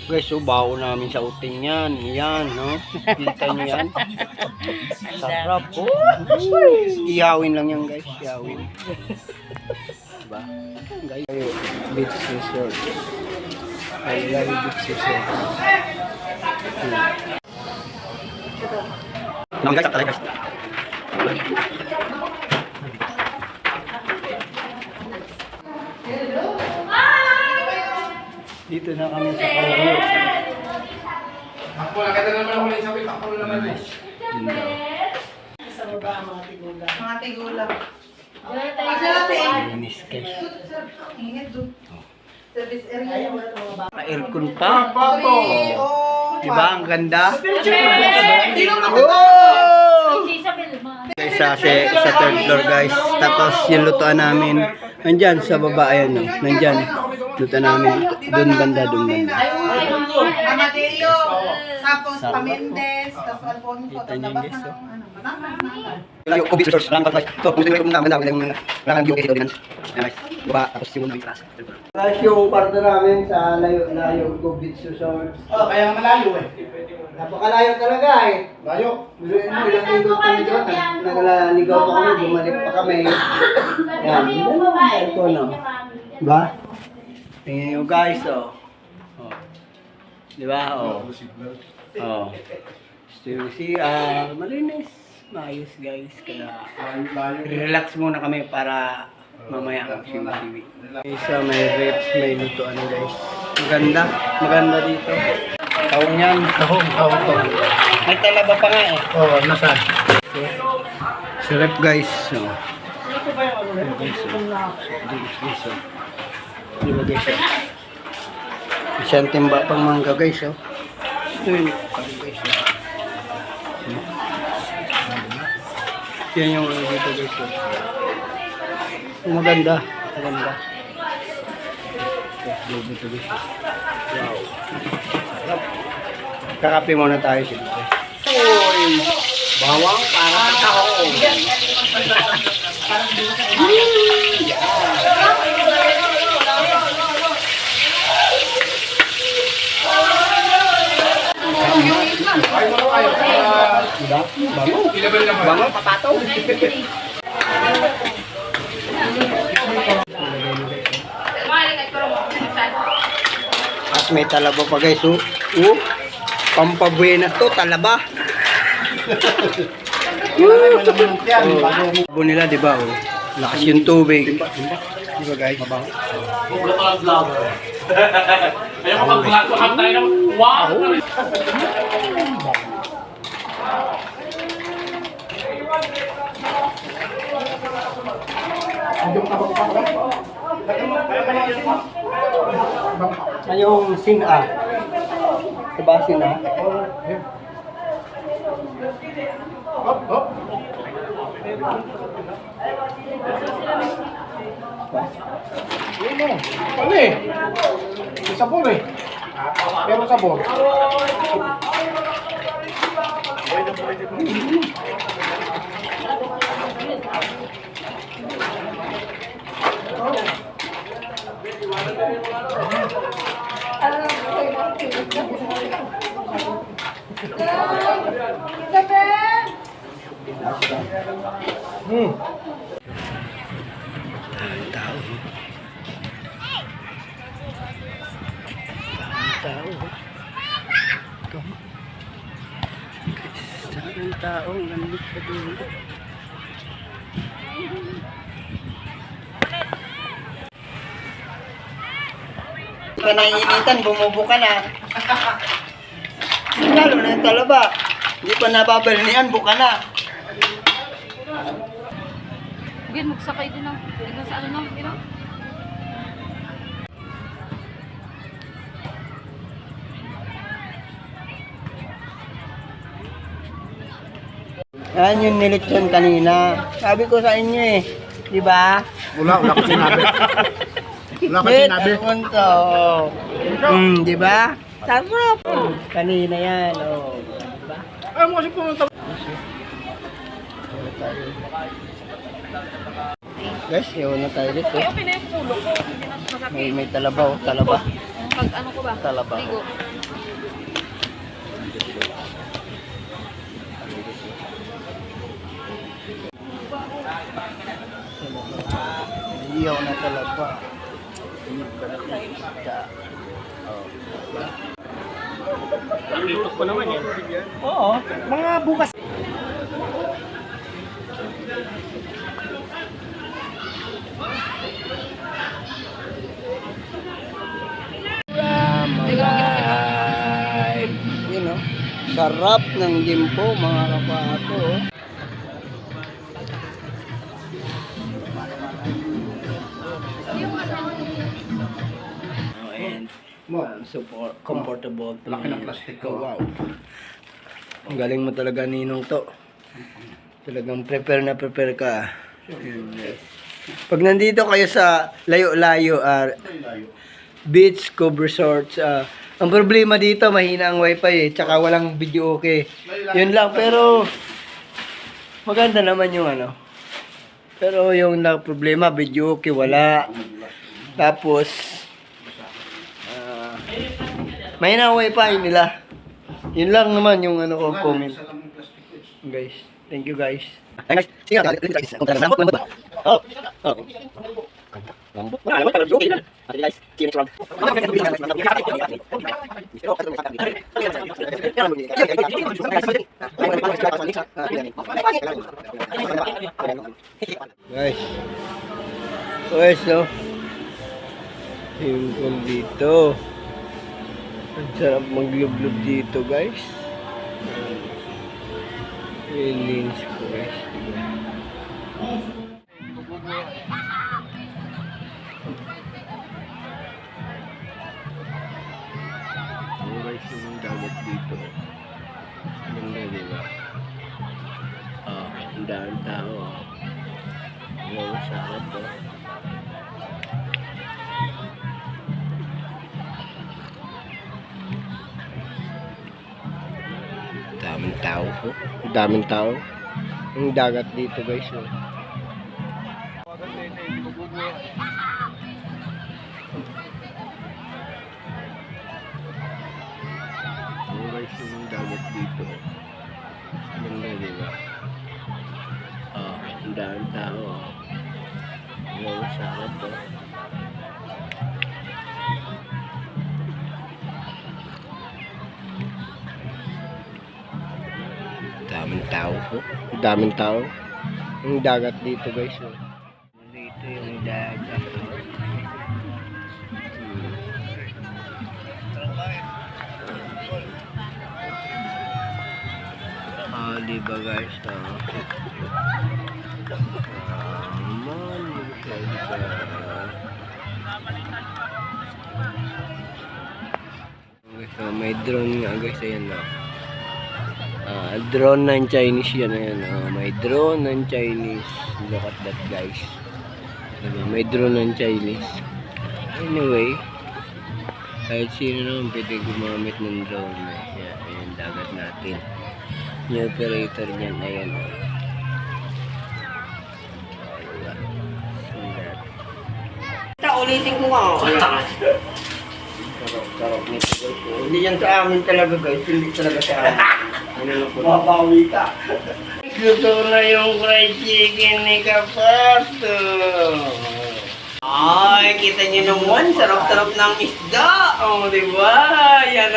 Guys, so baho namin sa uting yan. Yan, no? Kita nyo yan. Sarap po. Iyawin lang yan, guys. Iyawin. Diba? Guys, beach resort. I love beach resort. Lang guys, sakta guys. Dito na kami sa Kalayo. Ako lang, kaya naman ako lang sabi, ako lang naman eh. Sa baba, mga tigulang. Mga tigulang. Linis guys. Ingat doon. Service area. Pa-aircon pa. Oh. Diba? Ang ganda. Sino Oh! Guys, sa third floor guys. Tapos yung lutuan namin. Nandyan sa baba. Ayan. No? Nandyan. Lutuan namin. Doon banda. Amadeo. Tapos Pamendes. Tapos Alfonso. Kita niyo yung guys, oh. Manang. Yung COVID resource. Lang guys. So, gusto nyo yung mga yung guys. Guys. Baba. Tapos yung mga class. Guys, yung parto namin sa layo COVID resource. Oh, kaya nga malayo eh. Napakalayo talaga eh. Layo. Biruin mo, ilang ligaw kami doon. Nagalaligaw pa kami, bumalik pa kami. Yan, ito no. Diba? Tingnan nyo guys, oh. Oh. Diba, oh. Oh. Still see, malinis. Maayos guys, kaya relax muna kami para mamaya ang siwi-siwi. Isa may reps, may lutuan guys. Maganda dito. Taong yan. Tahong. May talaba pa nga eh. Oh, nasaan? Sarap guys. So. Guys. Diba guys? Isang timba pang mangga guys. Oh. Ito yun. Guys. Yan yung dito guys. Maganda. Dito guys. Wow. Kakape muna tayo siyempre. Uy! Bawang para sa tao. Ay, ano kayo? Diba? Bango. Ilabel naman. Bango, papataw. At may talaba pa guys. Pampabuenas to, talaba. Bago nila, di ba? Oh. Lakas yung tubig. Di ba guys? Ayaw ka mag-vlog ko tayo ng wow! Ano yung sina? Diba sina? Ano eh? May sabon eh. Pero sabon. Taong nandito sa dulo. Ka naiinitan, bumubuka na. Lalo na yung talaba. Hindi pa nababalinian, buka na. Gin, magsakay din ng sa ano nang, Yan yung nilitsyon kanina. Sabi ko sa inyo eh. Di ba? Wala ko sinabi. Wala ko sinabi. Alfonso. Di ba? Sarap. Kanina yan. Oh. Di ba? Ay, mo kasi pumunta. Guys, yun na tayo dito. May talaba oh. Talaba. Pag ano ko ba? Talaba. Ligo. Iyaw na talaba. Isda. Dito pa naman yan. Oo, mga bukas. Alright. You know, sarap ng limpo mga kapato. Oh, and super comfortable. Laki ng plastic ko. Wow. Ang galing mo talaga, Ninong, to. Talagang prepare na prepare ka. Yun, yes. Pag nandito kayo sa layo-layo, beach, cove resorts, ang problema dito, mahina ang wifi tsaka walang video okay. Yun lang, pero maganda naman yung ano. Pero yung problema, video okay, wala. Tapos, mahina ang wifi nila. Yun lang naman yung ano ko comment. Guys, thank you guys. Ay guys, sige nga, kung talagang lambot ba? Oh, oh. Lambot? Wala, lambot, pero okay lang. Okay guys, see you next round. Guys, guys, no? Yung dito. Ang sarap maglublob dito, guys. Feelings ko, guys. Ang guys, yung dagat dito. Ganda, di ba? Ang daan tao. Ang sarap, daming tao po. Daming tao. Ang dagat dito, guys. Oh. Ang guys, yung dagat dito. Ganda, di ba? Ang daming tao. Ang sarap po. Daming tao po. Daming tao. Yung dagat dito, guys. Oh. Dito yung dagat. Diba, guys? May drone nga, guys. Ayan na. Drone ng Chinese yan. Ayan, may drone ng Chinese. Look at that, guys. May drone ng Chinese. Anyway, kahit sino naman pwede gumamit ng drone. Ayan, ayan, dagat natin. Yung operator niyan, ayan. Ulitin ko nga. Sarap nito, guys. Hindi yan sa amin talaga, guys. Hindi talaga sa amin. Mabawi ka. Gusto na yung fried chicken ni Kapato. Ay, kita nyo naman. Sarap-sarap ng isda. O, diba? Yan